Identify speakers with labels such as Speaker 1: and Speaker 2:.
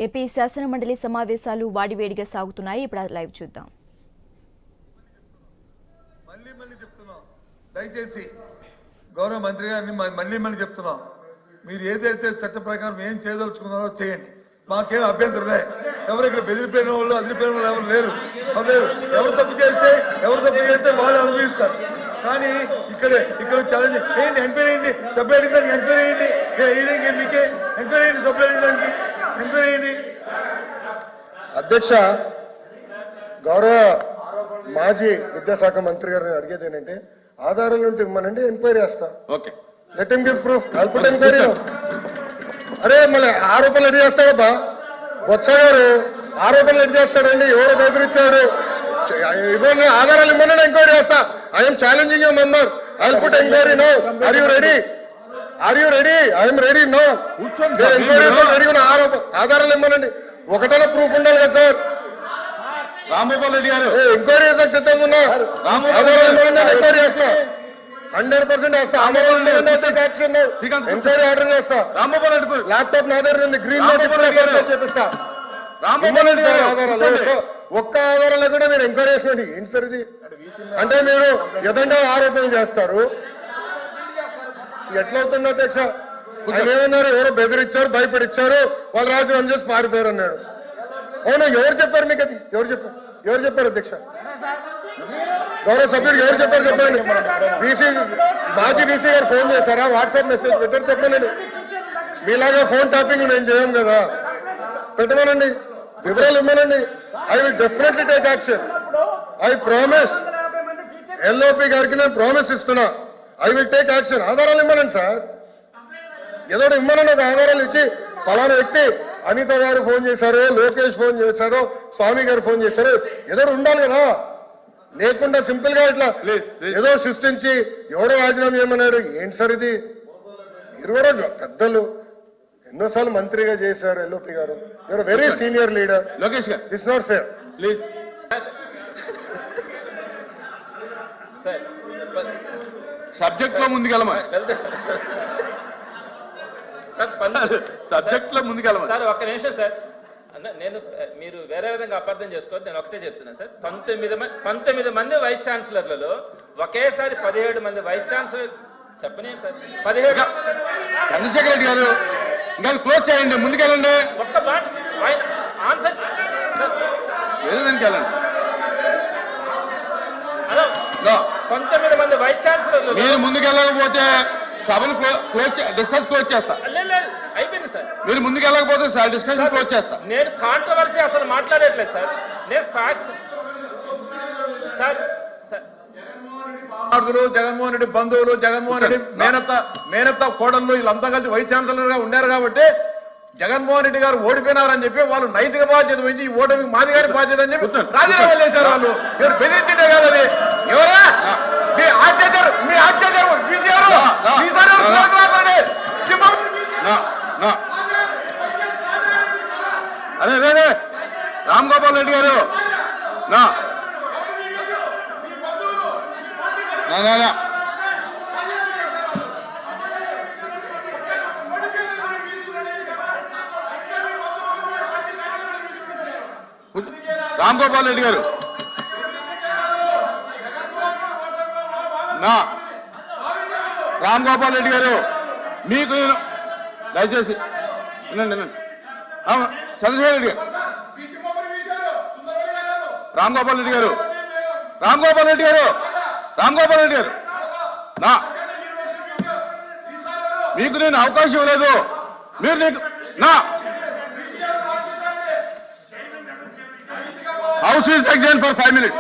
Speaker 1: AP శాసనమండలి సమావేశాలు వాడివేడిగా సాగుతున్నాయి. ఇప్పుడు లైవ్ చూద్దాం.
Speaker 2: మళ్ళీ చెప్తున్నాం, దయచేసి గౌరవ మంత్రి గారిని మళ్ళీ చెప్తున్నాం, మీరు ఏదైతే చట్ట ప్రకారం ఏం చేయదలుచుకున్నారో చేయండి, మాకేం అభ్యంతరం లే. ఎవరు ఇక్కడ బెదిరిపోయిన వాళ్ళు అదిరిపోయిన వాళ్ళు ఎవరు లేరు. ఎవరు తప్పు చేస్తే వాళ్ళు అనుభవిస్తారు. కానీ ఇక్కడ ఛాలెంజ్ ఏంటి, ఎంక్వైరీ అయ్యండి, సపరేట్ దానికి ఎంక్వైరీ అయ్యండి, మీకే ఎంక్వైరీ అయ్యండి, సపరేట్ దానికి ఎంక్వైరీ అయ్యండి.
Speaker 3: అధ్యక్ష, గౌరవ మాజీ విద్యాశాఖ మంత్రి గారిని అడిగేది ఏంటంటే, ఆధారాలు ఉంటే ఇమ్మనండి, ఎంక్వైరీ చేస్తా.
Speaker 2: Okay,
Speaker 3: let him give proof. I'll put enquiry. అరే మళ్ళీ ఆరోపణలు ఎన్ని చేస్తాడబ్బా బొత్స గారు, ఆరోపణలు ఎన్ని చేస్తాడండి, ఎవరు బెదిరించాడు, ఇవన్నీ ఆధారాలు ఇమ్మనండి, ఎంక్వైరీ చేస్తా. I'm challenging you member. I'll put enquiry now. Are you ready? I'm ready now. Enquiry ready ఉన్న ఆధారాలు ఇమ్మనండి. ఒకటైనా ప్రూఫ్ ఉండాలి కదా సార్.
Speaker 2: రాంగోపాల్ రెడ్డి గారు
Speaker 3: ఎంక్వైరీ చేసాక సిద్ధంగా ఉన్నా. ఎంక్వైరీ చేస్తా, 100% చేస్తా. ఎంక్వైరీ ఆర్డర్ చేస్తా.
Speaker 2: రాంగోపాల్ రెడ్డి
Speaker 3: ల్యాప్టాప్ నా దగ్గర ఉంది, గ్రీన్ చేపిస్తా. ఒక్క ఆధారాలు కూడా మీరు ఎంక్వైరీ చేసినట్టు ఏంటి సార్ ఇది? అంటే మీరు ఎదంగా ఆరోపణ చేస్తారు. ఎట్లవుతుంది అధ్యక్ష? ఆయన ఏమన్నారు, ఎవరో బెదిరించారు, భయపడిచ్చారు, వాళ్ళు రాజీనామా చేసి పారిపోయారు అన్నాడు. అవునా? ఎవరు చెప్పారు మీకు అది? ఎవరు చెప్పారు అధ్యక్ష? గౌరవ సభ్యుడు ఎవరు చెప్పారు చెప్పండి. మాజీ డీసీ గారు ఫోన్ చేశారా, వాట్సాప్ మెసేజ్ పెట్టారు చెప్పండి. మీలాగా ఫోన్ ట్యాపింగ్ నేను చేయం కదా, పెట్టమనండి, వివరాలు ఇవ్వనండి. I will definitely take action. I promise, LOP గారికి నేను ప్రామిస్ ఇస్తున్నా, ఐ విల్ టేక్ యాక్షన్. ఆధారాలు ఇవ్వనండి సార్, ఏదో ఇవ్వనండి. ఒక ఆధారాలు ఇచ్చి ఫలానా వ్యక్తి అనిత గారు ఫోన్ చేశారు, లోకేష్ ఫోన్ చేశారు, స్వామి గారు ఫోన్ చేశారు, ఏదో ఉండాలి కదా. లేకుండా సింపుల్ గా ఇట్లా ఏదో సృష్టించి ఎవడో రాజీనామా చేయమన్నాడు ఏంటి సార్ ఇది? మీరు కూడా పెద్దలు, ఎన్నోసార్లు మంత్రిగా చేశారు ఎల్ఓపి గారు, you're very senior leader.
Speaker 2: Lokesh గారు,
Speaker 3: this not fair.
Speaker 2: Please subject లో ముందుకెళ్ళమా, సబ్జెక్ట్ లో ముందుకెళ్ళమా
Speaker 4: సార్. ఒక్క నిమిషం సార్, నేను మీరు వేరే విధంగా అపార్థం చేసుకోవద్దు, నేను ఒకటే చెప్తున్నా సార్. 19 మంది వైస్ ఛాన్సలర్లలో ఒకేసారి 17 మంది వైస్ ఛాన్సలర్ చెప్పనే సార్. 17
Speaker 2: చంద్రశేఖర్ రెడ్డి గారు ఇంకా క్లోజ్ చేయండి, ముందుకెళ్ళండి.
Speaker 4: ఒక్క మాట ఆన్సర్ సార్,
Speaker 2: ఏదానికి వెళ్ళండి.
Speaker 4: హలో, 19 మంది వైస్ ఛాన్సలర్లు
Speaker 2: మీరు ముందుకెళ్ళకపోతే సభను డిస్కస్ క్లోజ్ చేస్తా.
Speaker 4: అయిపోయింది సార్.
Speaker 2: మీరు ముందుకెళ్ళకపోతే డిస్కషన్ క్లోజ్ చేస్తా.
Speaker 4: నేను కాంట్రవర్సీ అసలు మాట్లాడట్లేదు సార్, నేను ఫ్యాక్ట్స్ సార్.
Speaker 5: జగన్మోహన్ రెడ్డి బంధువులు, జగన్మోహన్ రెడ్డి మేనత్త కోడళ్ళు వీళ్ళంతా కలిసి వైస్ ఛాన్సలర్ గా ఉన్నారు కాబట్టి జగన్మోహన్ రెడ్డి గారు ఓడిపోయినారని చెప్పి వాళ్ళు నైతిక బాధ్యత వహించి ఈ ఓటమి మాది గారి బాధ్యత అని చెప్పి రాజీనామా చేశారు. వాళ్ళు మీరు బెదిరించిందే కాదని ఎవరా మీ ఆచార్య
Speaker 2: అదే రామ్ గోపాల్ రెడ్డి గారు రామ్ గోపాల్ రెడ్డి గారు రామ్ గోపాల్ రెడ్డి గారు మీకు నేను దయచేసి వినండి. చంద్రశేఖర్ రెడ్డి గారు, రామ్ గోపాల్ రెడ్డి గారు మీకు నేను అవకాశం ఇవ్వలేదు. మీరు house is exine for 5 minutes.